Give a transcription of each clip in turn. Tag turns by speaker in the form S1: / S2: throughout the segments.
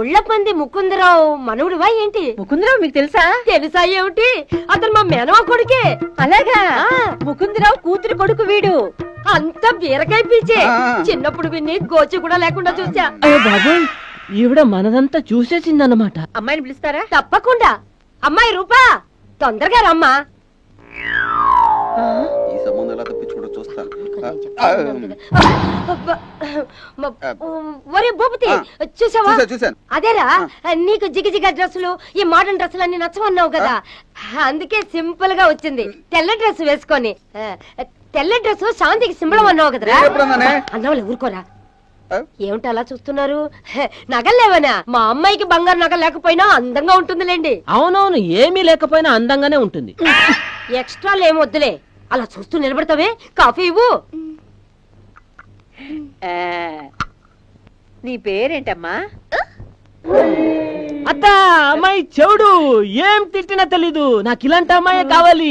S1: ముళ్ళపంది ముకుందరావు మనవుడివా ఏంటి?
S2: ముకుందరావు మీకు తెలుసా?
S1: తెలుసా ఏమిటి, అతను మా మేనమా కొడుకే.
S2: అలాగా? ముకుందరావు కూతురు కొడుకు వీడు.
S1: అంత బీరకాయ పీచే. చిన్నప్పుడు విన్ని గోచి కూడా లేకుండా చూసా.
S3: బాబు, ఈవిడ మనదంతా చూసేసిందన్నమాట.
S2: అమ్మాయిని పిలుస్తారా?
S1: తప్పకుండా. అమ్మాయి రూపా, తొందరగా రమ్మా.
S4: ఈ సంబంధం ఎలా తప్పించుకుంటూ చూస్తాను.
S1: ఒరే భూపతి, చూసావా?
S4: చూసాను.
S1: అదేరా, నీకు జిగజిగ డ్రెస్సులు, ఈ మోడర్న్ డ్రెస్సులు అన్ని నచ్చమన్నావు కదా, అందుకే సింపుల్ గా వచ్చింది. తెల్ల డ్రెస్ వేసుకొని. తెల్ల డ్రెస్ శాంతికి సింబలం అన్నావు కదరా. అన్నవాళ్ళు ఊరుకోరా. ఏమిటి అలా చూస్తున్నారు? నగలేవనా? మా అమ్మాయికి బంగారు నగ లేకపోయినా అందంగా ఉంటుందిలేండి.
S3: అవునవును, ఏమీ లేకపోయినా అందంగానే ఉంటుంది.
S1: ఎక్స్ట్రాలు ఏం వద్దులే, అలా చూస్తూ నిలబడతావే. కాఫీ ఇవ్వు.
S2: నీ పేరేంటమ్మా?
S3: అత్త, అమ్మాయి చెవుడు, ఏం తిట్టినా తెలీదు. నాకు ఇలాంటి అమ్మాయి కావాలి.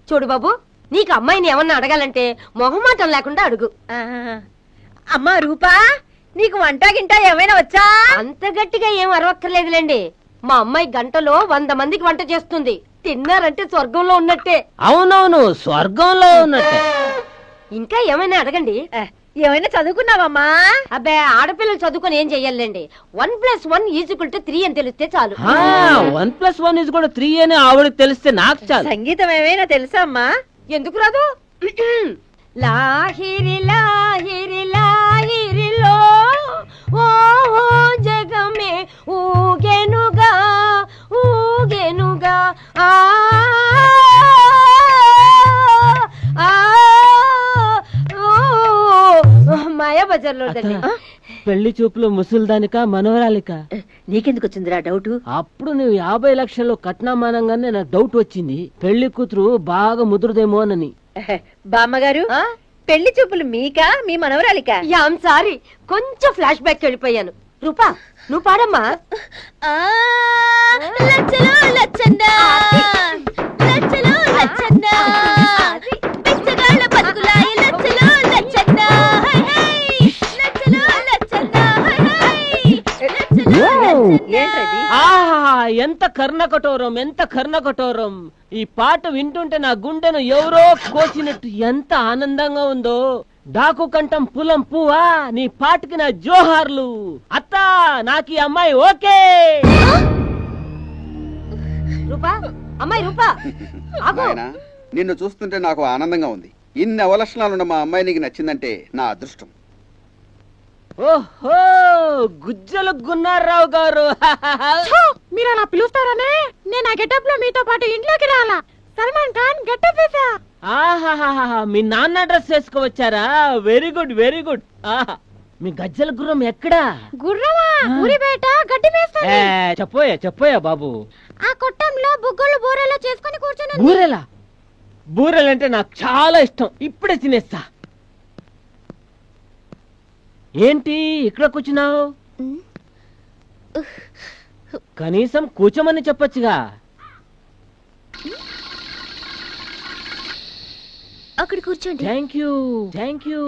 S1: చూడు బాబు, నీకు అమ్మాయిని ఏమన్నా అడగాలంటే మొహమాటం లేకుండా అడుగు.
S2: అమ్మా రూపా, నీకు వంట గింట ఏమైనా వచ్చా?
S1: అంత గట్టిగా ఏం అరవక్కర్లేదులేండి. మా అమ్మాయి గంటలో 100 మందికి వంట చేస్తుంది. తిన్నారంటే స్వర్గంలో ఉన్నట్టే.
S3: అవునవును, స్వర్గంలో ఉన్నట్టే.
S1: ఇంకా ఏమైనా అడగండి.
S2: ఏమైనా చదువుకున్నావమ్మా?
S1: అబ్బే, ఆడపిల్లలు చదువుకొని ఏం చెయ్యాలండి? 1+1 = 3 అని తెలిస్తే చాలు.
S3: 1+1 = 3 అని ఆవిడకి తెలిస్తే నాకు చాలు.
S2: సంగీతం ఏమైనా తెలుసా అమ్మా?
S1: ఎందుకు రాదు? లాహిరి లాహిరి లాహిరిలో ఓ జగమే ఊగెనుగా ఊగెనుగా ఆ మాయా బజార్లో.
S3: పెళ్లి చూపులు ముసల్దానిక మనవరాలిక?
S2: నీకెందుకు వచ్చిందిరా డౌట్?
S3: అప్పుడు నువ్వు 50 లక్షలు కట్నమానంగానే నాకు డౌట్ వచ్చింది. పెళ్లి కూతురు బాగా ముదురుదేమో అని.
S2: బామ్మగారు, పెళ్లి చూపులు మీకా మీ మనవరాలిక?
S1: యామ్ సారీ, కొంచెం ఫ్లాష్ బ్యాక్ వెళ్ళిపోయాను. రూపా, నువ్వు పాడమ్మా.
S5: లచ్చలో లచ్చన్నా లచ్చలో లచ్చన్నా పిచ్చగాళ్ళ బతుకులాయ లచ్చలో లచ్చన్నా లచ్చలో లచ్చన్నా
S2: ఏంటది?
S3: ఎంత కర్ణకఠోరం, ఎంత కర్ణకఠోరం. ఈ పాట వింటుంటే నా గుండెను ఎవరో కోసినట్టు ఎంత ఆనందంగా ఉందో. డాకు కంఠం పులం పువ్వా, నీ పాటకి నా జోహార్లు. అత్త, నాకు ఈ అమ్మాయి ఓకే.
S1: రూపా, అమ్మాయి రూపా,
S4: నిన్ను చూస్తుంటే నాకు ఆనందంగా ఉంది. ఇన్ని అవలక్షణాలున్న మా అమ్మాయి నీకు నచ్చిందంటే నా అదృష్టం.
S3: ఓహో, గుజ్జలు గున్నారావు గారు.
S5: మీరు అలా పిలుస్తారనే నేను ఆ గెటప్ లో మీతో పాటు ఇంట్లోకి రాలా. సల్మాన్ ఖాన్ గెటప్ వేసా.
S3: ఆహాహా, మీ నాన్న డ్రెస్ వేసుకోవచ్చారా? Very good, very good. మీ గజ్జల గుర్రం ఎక్కడా?
S5: గుర్రమా? ఊరి బయట గడ్డి వేస్తుంది.
S3: చెప్పోయా చెప్పోయా బాబు.
S5: ఆ కొట్టంలో బుగ్గలు బూరెలో చేసుకుని కూర్చుని.
S3: బూరెలా? బూరెలంటే నాకు చాలా ఇష్టం. ఇప్పుడే తినేస్తా. ఏంటి ఇక్కడ కూర్చున్నావు? కనీసం కూర్చోమని చెప్పొచ్చుగా.
S5: అక్కడ కూర్చోండి.
S3: Thank you, thank you.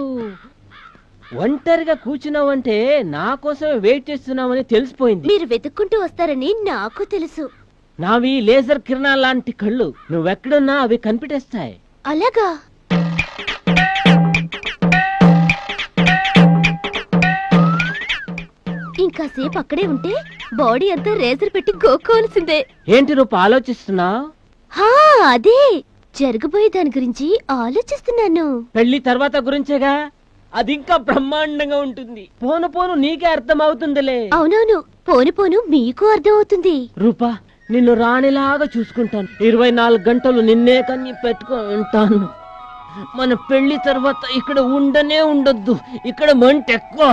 S3: ఒంటరిగా కూర్చున్నావంటే నా కోసమే వెయిట్ చేస్తున్నావని తెలిసిపోయింది.
S5: మీరు వెతుక్కుంటూ వస్తారని నాకు తెలుసు.
S3: నావి లేజర్ కిరణాల లాంటి కళ్ళు. నువ్వెక్కడున్నా అవి కనిపెట్టేస్తాయి.
S5: అలాగా? ఇంకాసేపు అక్కడే ఉంటే బాడీ అంతా రేజర్ పెట్టి గోక్కోవాల్సిందే.
S3: ఏంటి రూప ఆలోచిస్తున్నావు?
S5: అదే జరగబోయే దాని గురించి ఆలోచిస్తున్నాను.
S3: పెళ్లి తర్వాత గురించేగా, అది ఇంకా బ్రహ్మాండంగా ఉంటుంది. పోను పోను నీకే అర్థం అవుతుందిలే.
S5: అవునవును, పోను పోను మీకు అర్థం అవుతుంది.
S3: రూపా, నిన్ను రాణిలాగా చూసుకుంటాను. 24 గంటలు నిన్నే కన్ని పెట్టుకుంటాను. మన పెళ్లి తర్వాత ఇక్కడ ఉండనే ఉండొద్దు. ఇక్కడ మంట ఎక్కువ.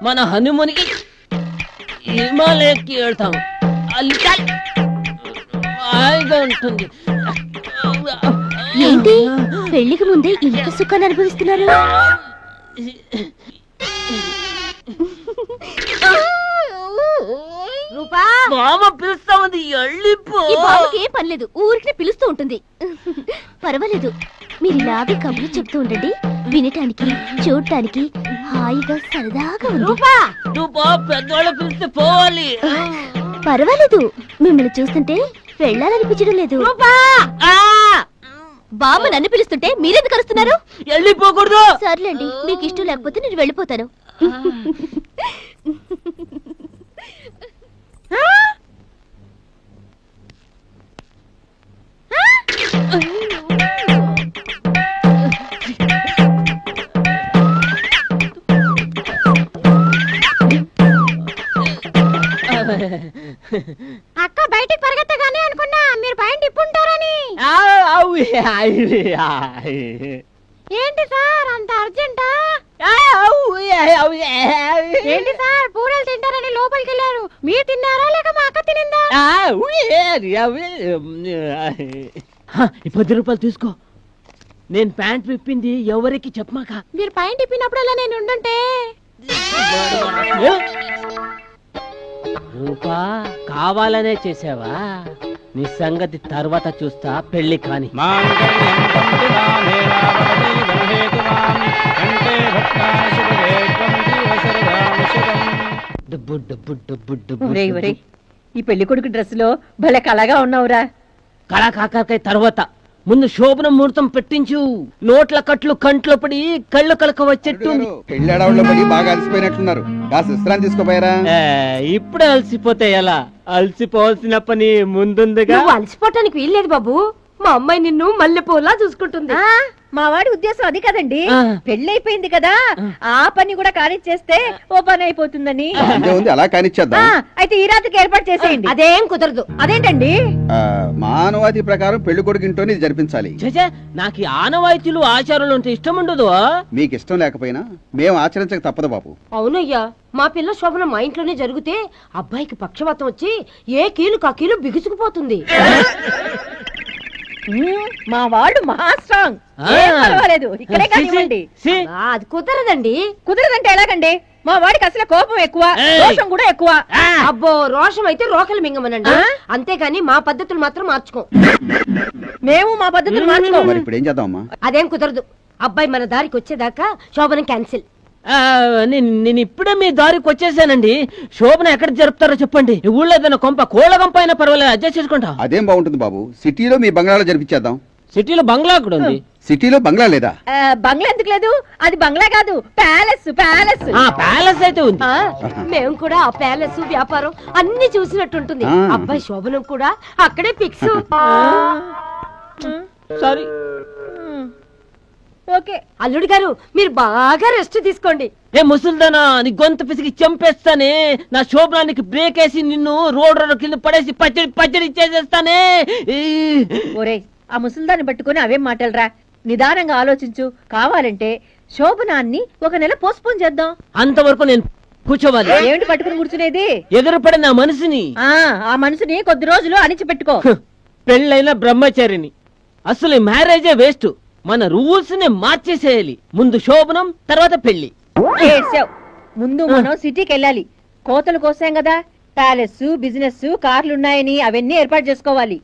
S3: మన హనుమనికి హిమాలయకి వెళ్తాం. హాయిగా ఉంటుంది.
S5: ఏంటి పెళ్లికి ముందే ఇంత సుఖాన్ని అనుభవిస్తున్నారు?
S1: రూపా
S3: మామ పిలుస్తా ఉంది వెళ్ళిపో.
S6: ఈ బాబుకి ఏం పనిలేదు, ఊరికి పిలుస్తూ ఉంటుంది. పర్వాలేదు, మీరు ఇలాగే కబుర్లు చెప్తూ ఉండండి, వినటానికి చూడటానికి హాయిగా సరదాగా ఉంది.
S1: రూపా
S3: నువ్వు పెద్దవాళ్ళు పిలిస్తే పోవాలి.
S6: పర్వాలేదు, మిమ్మల్ని చూస్తుంటే వెళ్ళాలనిపించడం లేదు.
S1: రూపా
S6: బామ్మ నన్ను పిలుస్తుంటే మీరెందుకు కలుస్తున్నారు?
S3: వెళ్ళిపోకూడదు.
S6: సర్లేండి, మీకు ఇష్టం లేకపోతే నేను వెళ్ళిపోతాను.
S5: అక్క బయటికి పరిగెత్తగానే అనుకున్నా మీరు పైన తిప్పుంటారని. ఏంటి సార్ అంత అర్జెంటా? ఏంటి సార్ పూరలు తింటారని లోపలికి వెళ్ళారు, మీరు తిన్నారా లేక మా అక్క తినిందా?
S3: ఈ 10 రూపాయలు తీసుకో. నేను ప్యాంట్ విప్పింది ఎవరికి చెప్పమాక.
S5: మీరు పైన తిప్పినప్పుడల్లా నేను ఉండుంటే.
S3: రూపా కావాలనే చేసావా? నీ సంగతి తర్వాత చూస్తా, పెళ్లి కాని. డబ్బు డబ్బు డబ్బు డబ్బు.
S2: ఒరేయ్ ఒరేయ్, ఈ పెళ్లి కొడుకు డ్రెస్ లో భలే కళగా ఉన్నావురా.
S3: కళా కాకరకాయ తర్వాత ముందు శోభన ముహూర్తం పెట్టించు. నోట్ల కట్లు కంట్లో పడి కళ్ళు కలక వచ్చేట్టుంది.
S4: పెళ్ళాడవాళ్ళు పడి బాగా అలసిపోయినట్లున్నారు, కాస్త విశ్రాంతి తీసుకోపోయారా?
S3: ఇప్పుడే అలసిపోతే ఎలా? అలసిపోవాల్సిన పని ముందుందిగా.
S1: నువ్వు అలసిపోవటానికి వీల్లేదు బాబు, మా అమ్మాయి నిన్ను మల్లెపూలా చూసుకుంటుంది.
S2: మా వాడి ఉద్దేశం అది కదండి,
S3: ఆ.
S2: పెళ్ళైపోయింది కదా, ఆ పని కూడా కానిచ్చేస్తే ఓ పని అయిపోతుందని.
S4: అంతే ఉంది, అలా కానిచ్చేద్దాం.
S2: అయితే ఈ రాత్రికి ఏర్పాటు చేసేయండి.
S1: అదేం కుదరదు.
S2: అదేంటండి?
S4: మానవాది ప్రకారం పెళ్లి కొడుకు ఇంట్లోనే ఇది జరిపించాలి.
S3: చచ్చా, నాకు ఈ ఆనవాయితీలు ఆచారాలు అంటే ఇష్టం ఉండదు.
S4: మీకు ఇష్టం లేకపోయినా మేము ఆచరించక తప్పదు బాబు.
S1: అవునయ్యా, మా పిల్ల శోభన మా ఇంట్లోనే జరిగితే అబ్బాయికి పక్షవాతం వచ్చి ఏ కీలు కా కీలు బిగుసుకుపోతుంది.
S2: మా వాడు మహా స్ట్రాంగ్, పర్వాలేదు, ఇక్కడే కానివ్వండి.
S1: అది కుదరదండి.
S2: కుదరదంటే ఎలాగండి? మా వాడికి అసలు కోపం ఎక్కువ, రోషం కూడా ఎక్కువ.
S1: అబ్బో, రోషం అయితే రోకలు మింగమనండి, అంతేగాని మా పద్ధతులు మాత్రం మార్చుకో.
S2: మేము మా పద్ధతులు మార్చుకో.
S4: మరి ఇప్పుడు ఏం చేద్దామమ్మా?
S1: అదేం కుదరదు. అబ్బాయి మన దారికి వచ్చేదాకా శోభన క్యాన్సిల్.
S3: నేను ఇప్పుడే మీ దారికి వచ్చేసానండి. శోభన ఎక్కడ జరుపుతారో చెప్పండి. ఊళ్ళో ఏదైనా కొంప కోళ్ళ కొంప అయినా పర్వాలేదు, అడ్జస్ట్ చేసుకుంటా.
S4: అదేం బాగుంటుంది బాబు, సిటీలో మీ బంగ్లాలో జరిపించేద్దాం.
S3: సిటీలో బంగ్లా కూడా ఉంది.
S4: సిటీలో బంగ్లా లేదా?
S2: బంగ్లా ఎందుకు లేదు? అది బంగ్లా కాదు, ప్యాలెస్. ప్యాలెస్
S3: ప్యాలెస్ అయితే ఉంది.
S1: మేము కూడా ఆ ప్యాలెస్ వ్యాపారం అన్ని చూసినట్టుంటుంది. అబ్బాయి శోభనం కూడా అక్కడే ఫిక్స్.
S3: సారీ.
S2: ఓకే
S1: అల్లుడు గారు, మీరు బాగా రెస్ట్ తీసుకోండి.
S3: ఏ ముసల్దానా, నీ గొంతు పిసికి చంపేస్తానే. నా శోభనానికి బ్రేక్ వేసి నిన్ను రోడ్ కింద పడేసి పచ్చడి పచ్చడి చేసేస్తానే.
S2: ఒరే, ఆ ముసల్దాన్ని పట్టుకుని అవేం మాటలరా, నిదానంగా ఆలోచించు. కావాలంటే శోభనాన్ని ఒక నెల పోస్ట్పోన్ చేద్దాం.
S3: అంతవరకు నేను కూర్చోవాలి.
S2: ఏమిటి పట్టుకుని కూర్చునేది?
S3: ఎదురుపడి నా మనసుని,
S2: ఆ మనసుని కొద్ది రోజులు అణిచిపెట్టుకో.
S3: పెళ్ళైన బ్రహ్మచారిని. అసలు మ్యారేజే వేస్ట్. మన రూల్స్ ని మార్చేసేయాలి. ముందు శోభనం, తర్వాత పెళ్లి.
S2: ఏడ్చావ్. ముందు మనం సిటీకి వెళ్ళాలి. కోతలు కోసాం కదా, ప్యాలెస్, బిజినెస్, కార్లున్నాయని అవన్నీ ఏర్పాటు చేసుకోవాలి.